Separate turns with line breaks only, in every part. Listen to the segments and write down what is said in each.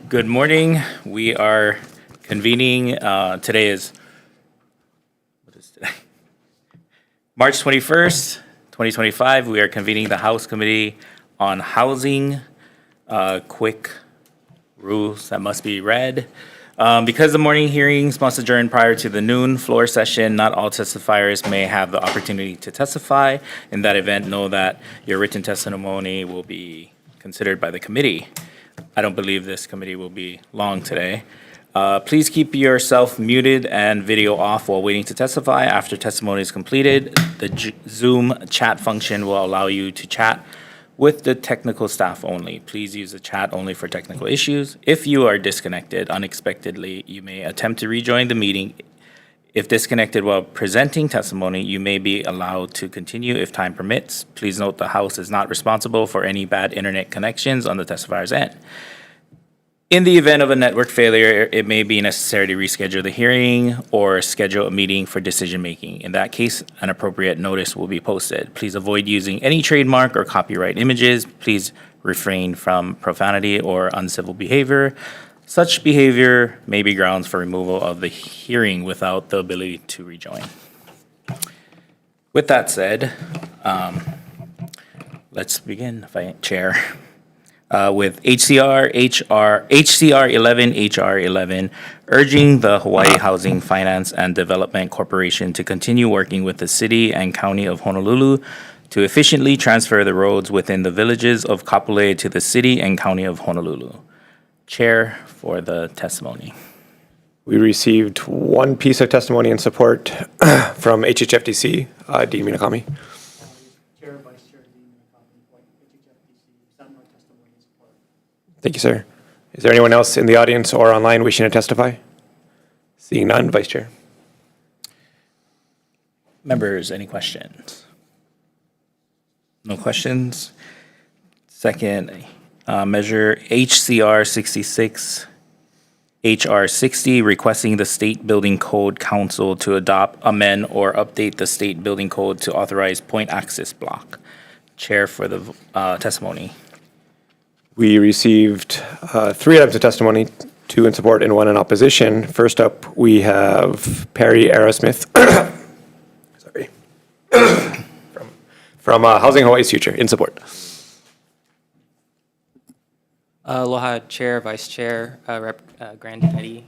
Good morning. We are convening. Today is March 21st, 2025. We are convening the House Committee on Housing. Quick rules that must be read. Because the morning hearings must adjourn prior to the noon floor session, not all testifiers may have the opportunity to testify. In that event, know that your written testimony will be considered by the committee. I don't believe this committee will be long today. Please keep yourself muted and video off while waiting to testify. After testimony is completed, the Zoom chat function will allow you to chat with the technical staff only. Please use the chat only for technical issues. If you are disconnected unexpectedly, you may attempt to rejoin the meeting. If disconnected while presenting testimony, you may be allowed to continue if time permits. Please note the House is not responsible for any bad internet connections on the testifier's end. In the event of a network failure, it may be necessary to reschedule the hearing or schedule a meeting for decision-making. In that case, an appropriate notice will be posted. Please avoid using any trademark or copyright images. Please refrain from profanity or uncivil behavior. Such behavior may be grounds for removal of the hearing without the ability to rejoin. With that said, let's begin, Chair. With HCR 11, HR 11, urging the Hawaii Housing Finance and Development Corporation to continue working with the City and County of Honolulu to efficiently transfer the roads within the villages of Kapolei to the City and County of Honolulu. Chair for the testimony.
We received one piece of testimony in support from HHFDC, Dean Minakami.
Chair, Vice Chair, Dean Minakami, HHFDC, send my testimony in support.
Thank you, sir. Is there anyone else in the audience or online wishing to testify? Seeing none, Vice Chair.
Members, any questions? No questions? Second, measure HCR 66, HR 60, requesting the State Building Code Council to adopt, amend, or update the State Building Code to authorize point access block. Chair for the testimony.
We received 3 items of testimony, 2 in support and 1 in opposition. First up, we have Perry Aerosmith sorry, from Housing Hawaii's Future, in support.
Aloha, Chair, Vice Chair, Grand Kennedy.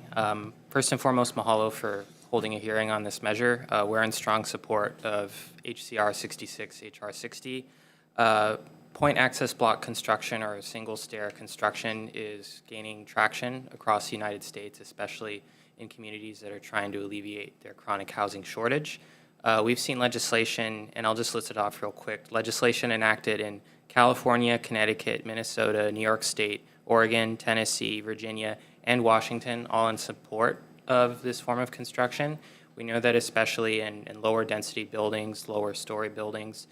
First and foremost, mahalo for holding a hearing on this measure. We're in strong support of HCR 66, HR 60. Point access block construction, or single stair construction, is gaining traction across the United States, especially in communities that are trying to alleviate their chronic housing shortage. We've seen legislation, and I'll just list it off real quick, legislation enacted in California, Connecticut, Minnesota, New York State, Oregon, Tennessee, Virginia, and Washington, all in support of this form of construction. We know that especially in lower density buildings, lower story buildings,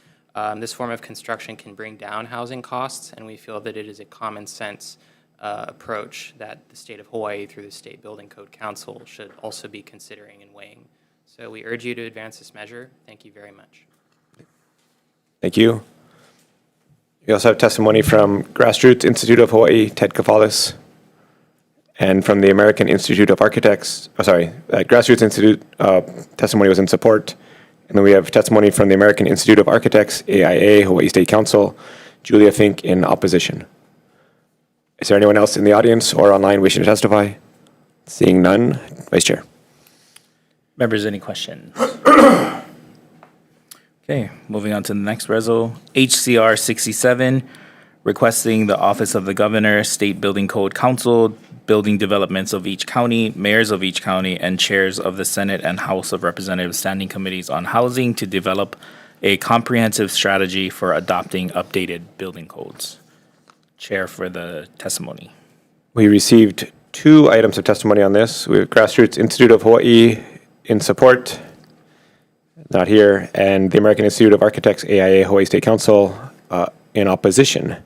this form of construction can bring down housing costs, and we feel that it is a common sense approach that the state of Hawaii through the State Building Code Council should also be considering and weighing. So we urge you to advance this measure. Thank you very much.
Thank you. We also have testimony from Grassroots Institute of Hawaii, Ted Kafalis, and from the American Institute of Architects. Grassroots Institute testimony was in support. And then we have testimony from the American Institute of Architects, AIA, Hawaii State Council, Julia Fink in opposition. Is there anyone else in the audience or online wishing to testify? Seeing none, Vice Chair.
Members, any questions? Okay, moving on to the next resolution, HCR 67, requesting the Office of the Governor, State Building Code Council, building developments of each county, mayors of each county, and chairs of the Senate and House of Representatives Standing Committees on Housing to develop a comprehensive strategy for adopting updated building codes. Chair for the testimony.
We received 2 items of testimony on this. We have Grassroots Institute of Hawaii in support, not here, and the American Institute of Architects, AIA, Hawaii State Council in opposition,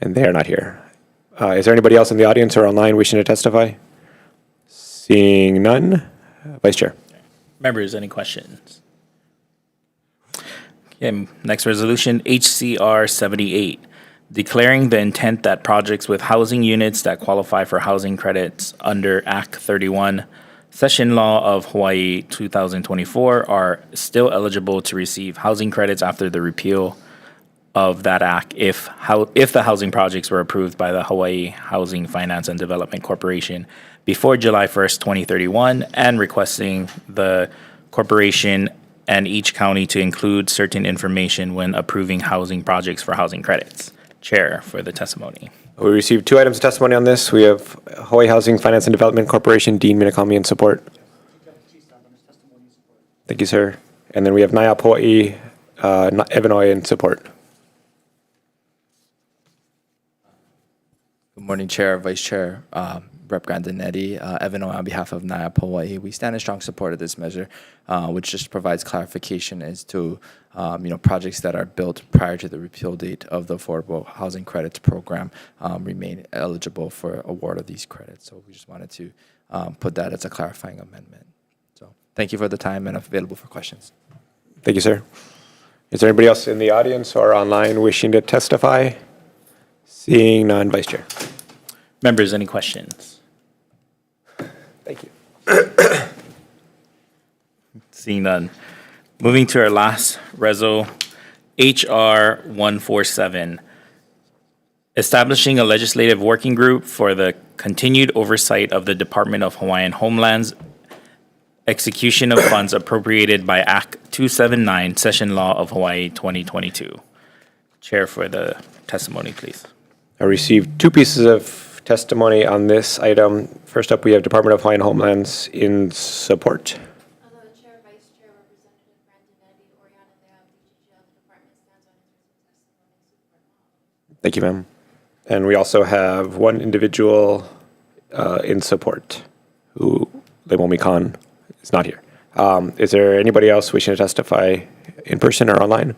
and they are not here. Is there anybody else in the audience or online wishing to testify? Seeing none, Vice Chair.
Members, any questions? Okay, next resolution, HCR 78, declaring the intent that projects with housing units that qualify for housing credits under Act 31, Session Law of Hawaii 2024 are still eligible to receive housing credits after the repeal of that act if the housing projects were approved by the Hawaii Housing Finance and Development Corporation before July 1st, 2031, and requesting the corporation and each county to include certain information when approving housing projects for housing credits. Chair for the testimony.
We received 2 items of testimony on this. We have Hawaii Housing Finance and Development Corporation, Dean Minakami in support. Thank you, sir. And then we have NIAP Hawaii, Evanoy in support.
Good morning, Chair, Vice Chair, Rep. Grandinetti, Evanoy on behalf of NIAP Hawaii. We stand in strong support of this measure, which just provides clarification as to projects that are built prior to the repeal date of the Affordable Housing Credits Program remain eligible for award of these credits. So we just wanted to put that as a clarifying amendment. So thank you for the time and I'm available for questions.
Thank you, sir. Is there anybody else in the audience or online wishing to testify? Seeing none, Vice Chair.
Members, any questions?
Thank you.
Seeing none. Moving to our last reso, HR 147, establishing a legislative working group for the continued oversight of the Department of Hawaiian Homeland's execution of funds appropriated by Act 279, Session Law of Hawaii 2022. Chair for the testimony, please.
I received 2 pieces of testimony on this item. First up, we have Department of Hawaiian Homelands in support.
Hello, Chair, Vice Chair, Representative Grandinetti, Oriana Leal, DGGL, the department stands on its written testimony support.
Thank you, ma'am. And we also have 1 individual in support who, Lemomi Khan, is not here. Is there anybody else wishing to testify in person or online?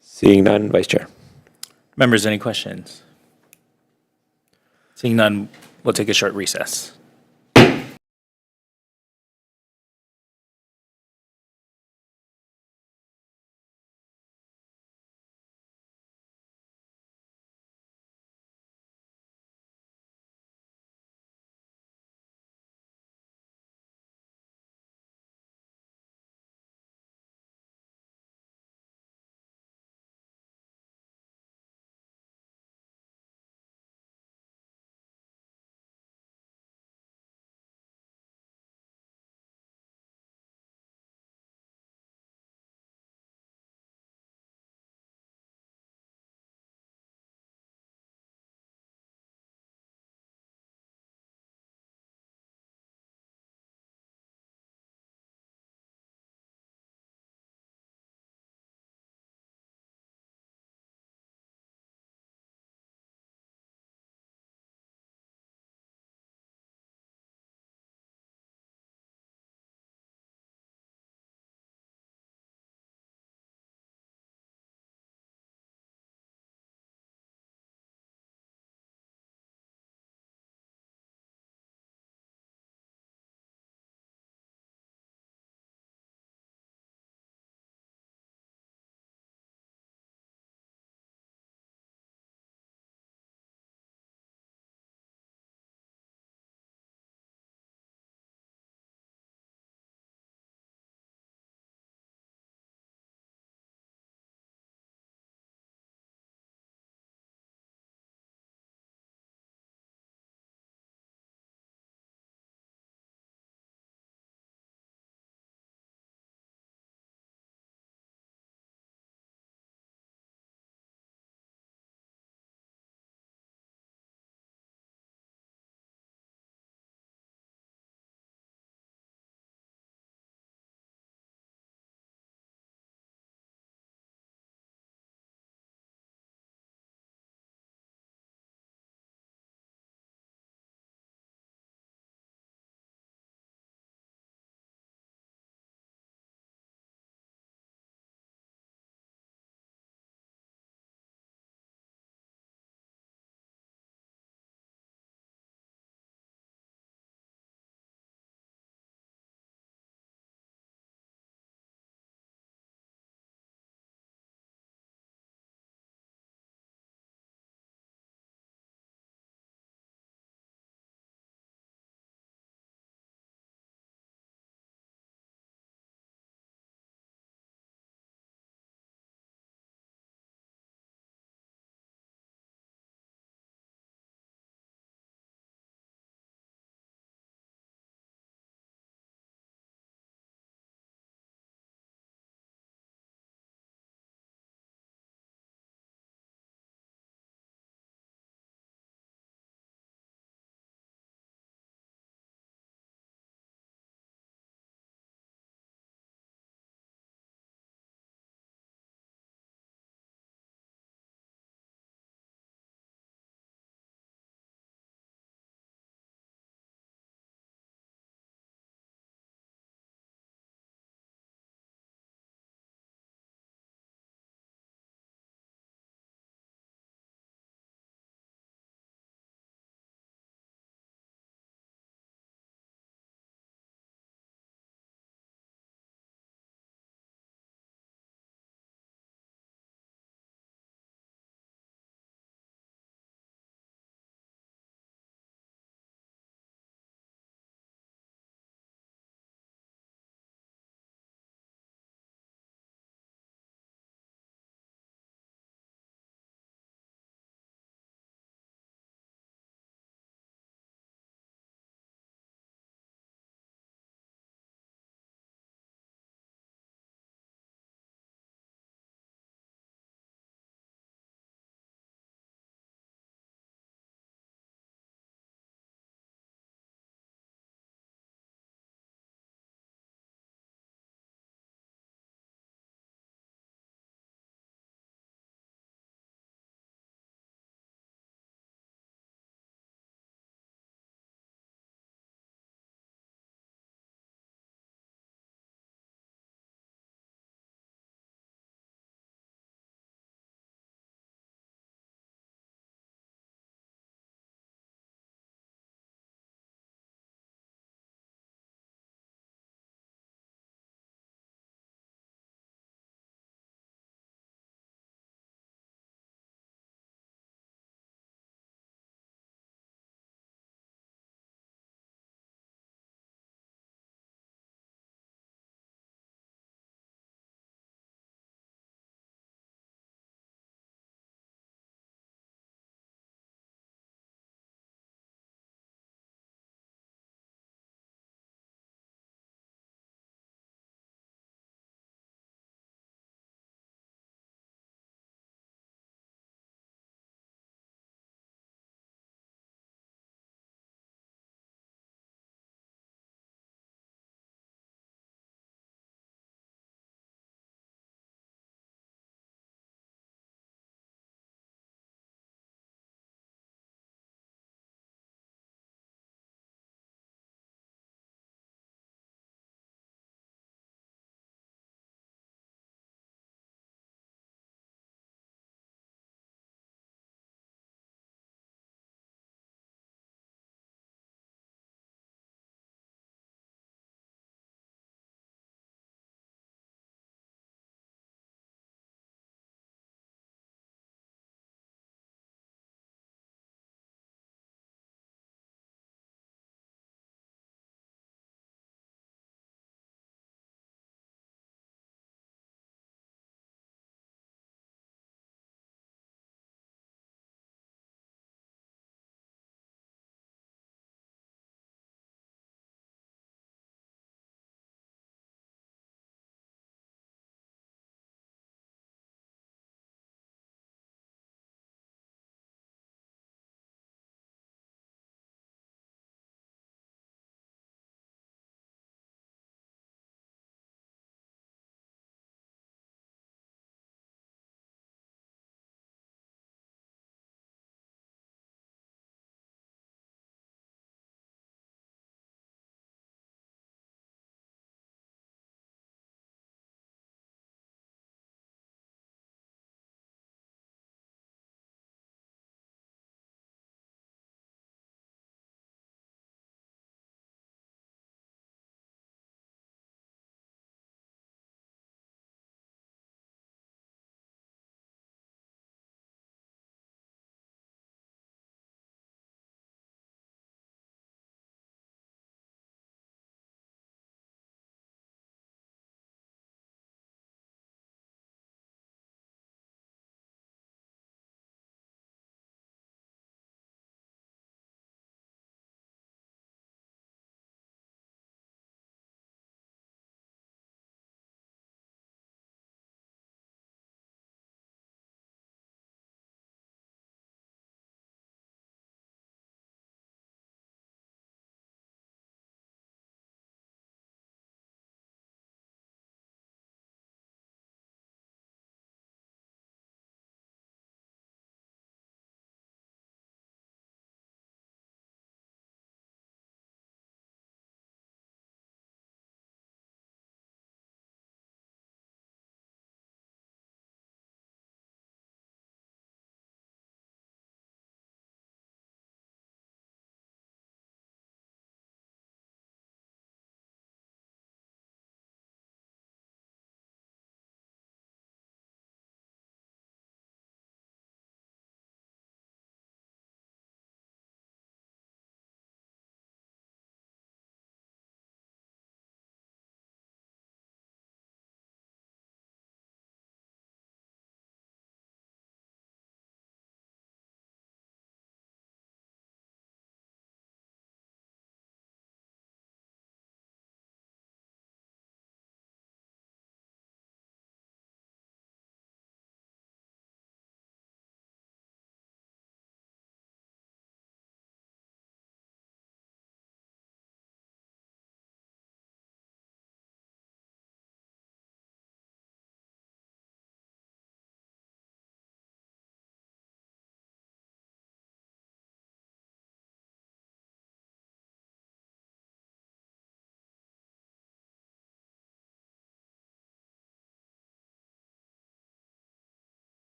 Seeing none, Vice Chair.
Members, any questions? Seeing none, we'll take a short recess.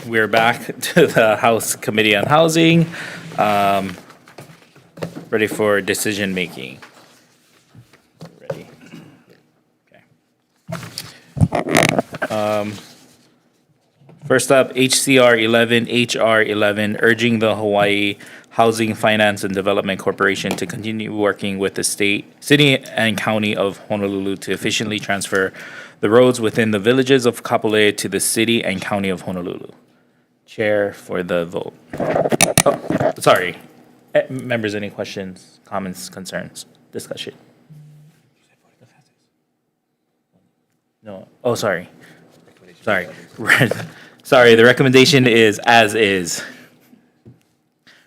we're back to the House Committee on Housing. Ready for decision making. Ready? Okay. First up, HCR 11, HR 11, urging the Hawaii Housing Finance and Development Corporation to continue working with the city and county of Honolulu to efficiently transfer the roads within the villages of Kapolei to the city and county of Honolulu. Chair for the vote. Oh, sorry. Members, any questions, comments, concerns, discussion? No. Oh, sorry. Sorry. Sorry, the recommendation is as is.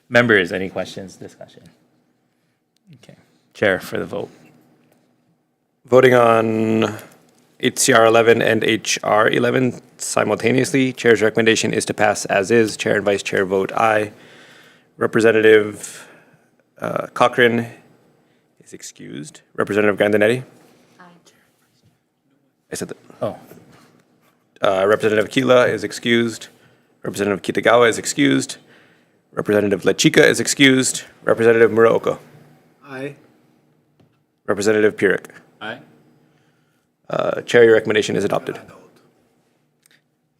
Members, any questions, discussion? Okay. Chair for the vote.
Voting on HCR 11 and HR 11 simultaneously, Chair's recommendation is to pass as is. Chair and Vice Chair vote aye. Representative Cochran is excused. Representative Grandinetti? Aye. I said that.
Oh,
Representative Kila is excused. Representative Kitagawa is excused. Representative Lechika is excused. Representative Muraoka.
Aye.
Representative Pierick.
aye.
Chair, your recommendation is adopted.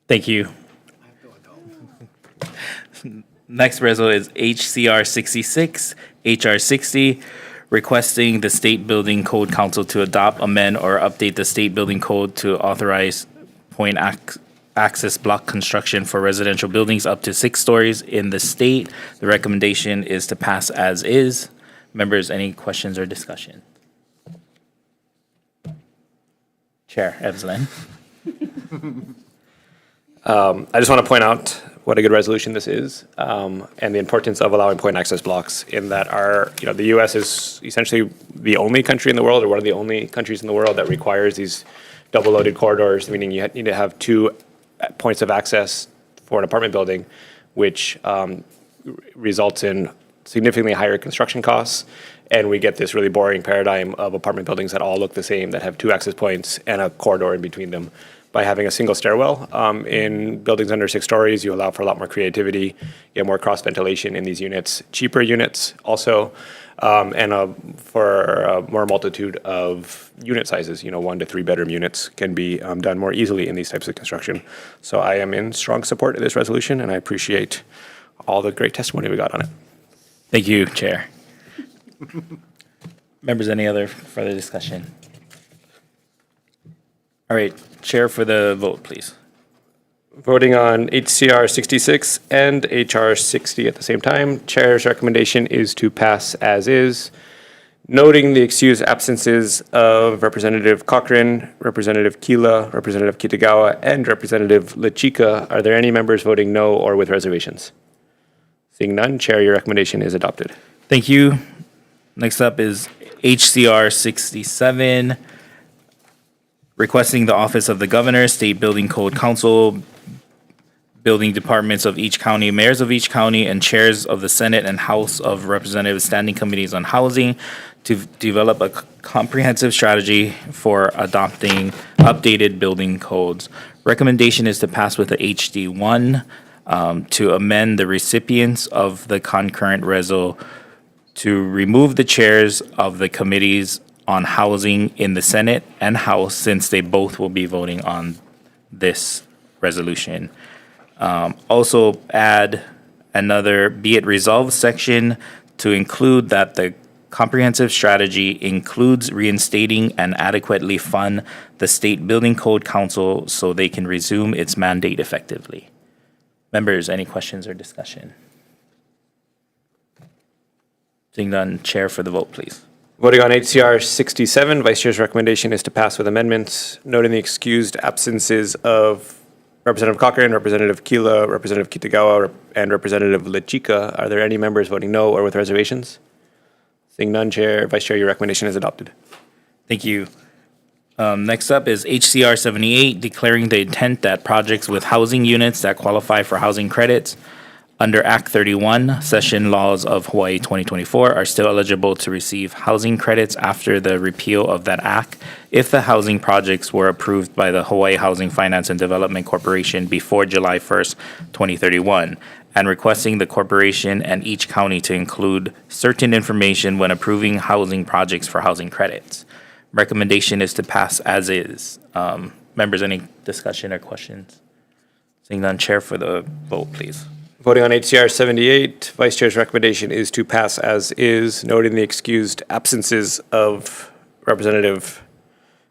Thank you. Next resolution is HCR 66, HR 60, requesting the State Building Code Council to adopt, amend, or update the State Building Code to authorize point access block construction for residential buildings up to 6 stories in the state. The recommendation is to pass as is. Members, any questions or discussion? Chair Evslin.
I just want to point out what a good resolution this is, and the importance of allowing point access blocks in that the U.S. is essentially the only country in the world, or one of the only countries in the world that requires these double-loaded corridors, meaning you need to have 2 points of access for an apartment building, which results in significantly higher construction costs. And we get this really boring paradigm of apartment buildings that all look the same, that have 2 access points and a corridor in between them. By having a single stairwell in buildings under 6 stories, you allow for a lot more creativity, you get more cross ventilation in these units, cheaper units also, and for a more multitude of unit sizes. 1 to 3 bedroom units can be done more easily in these types of construction. So I am in strong support of this resolution, and I appreciate all the great testimony we got on it.
Thank you, Chair. Members, any other further discussion? All right, Chair for the vote, please.
Voting on HCR 66 and HR 60 at the same time, Chair's recommendation is to pass as is, noting the excused absences of Representative Cochran, Representative Kila, Representative Kitagawa, and Representative Lechika. Are there any members voting no or with reservations? Seeing none, Chair, your recommendation is adopted.
Thank you. Next up is HCR 67, requesting the Office of the Governor, State Building Code Council, building departments of each county, mayors of each county, and chairs of the Senate and House of Representatives Standing Committees on Housing to develop a comprehensive strategy for adopting updated building codes. Recommendation is to pass with a HD1 to amend the recipients of the concurrent resol to remove the chairs of the committees on housing in the Senate and House, since they both will be voting on this resolution. Also add another be it resolved section to include that the comprehensive strategy includes reinstating and adequately fund the State Building Code Council so they can resume its mandate effectively. Members, any questions or discussion? Seeing none, Chair for the vote, please.
Voting on HCR 67, Vice Chair's recommendation is to pass with amendments, noting the excused absences of Representative Cochran, Representative Kila, Representative Kitagawa, and Representative Lechika. Are there any members voting no or with reservations? Seeing none, Vice Chair, your recommendation is adopted.
Thank you. Next up is HCR 78, declaring the intent that projects with housing units that qualify for housing credits under Act 31, Session Laws of Hawaii 2024 are still eligible to receive housing credits after the repeal of that act if the housing projects were approved by the Hawaii Housing Finance and Development Corporation before July 1st, 2031, and requesting the corporation and each county to include certain information when approving housing projects for housing credits. Recommendation is to pass as is. Members, any discussion or questions? Seeing none, Chair, for the vote, please.
Voting on HCR 78, Vice Chair's recommendation is to pass as is, noting the excused absences of Representative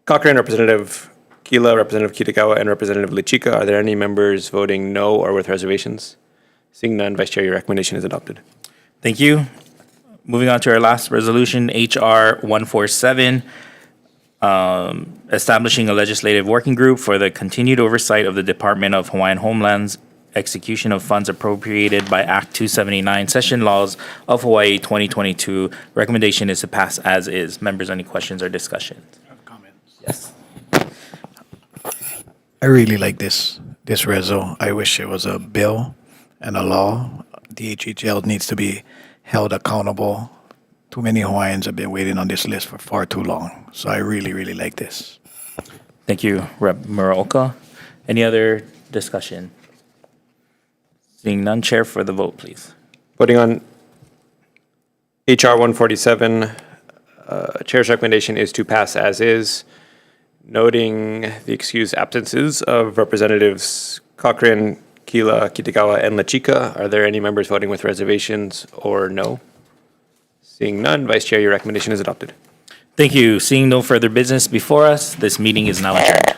Cochran, Representative Kila, Representative Kitagawa, and Representative Lichika. Are there any members voting no or with reservations? Seeing none, Vice Chair, your recommendation is adopted.
Thank you. Moving on to our last resolution, HR 147, establishing a legislative working group for the continued oversight of the Department of Hawaiian Homeland's execution of funds appropriated by Act 279, Session Laws of Hawaii 2022. Recommendation is to pass as is. Members, any questions or discussions?
I have comments.
Yes.
I really like this reso. I wish it was a bill and a law. The HHL needs to be held accountable. Too many Hawaiians have been waiting on this list for far too long. So I really, really like this.
Thank you, Rep. Muraoka. Any other discussion? Seeing none, Chair, for the vote, please.
Voting on HR 147, Chair's recommendation is to pass as is, noting the excused absences of Representatives Cochran, Kila, Kitagawa, and Lachika. Are there any members voting with reservations or no? Seeing none, Vice Chair, your recommendation is adopted.
Thank you. Seeing no further business before us, this meeting is now adjourned.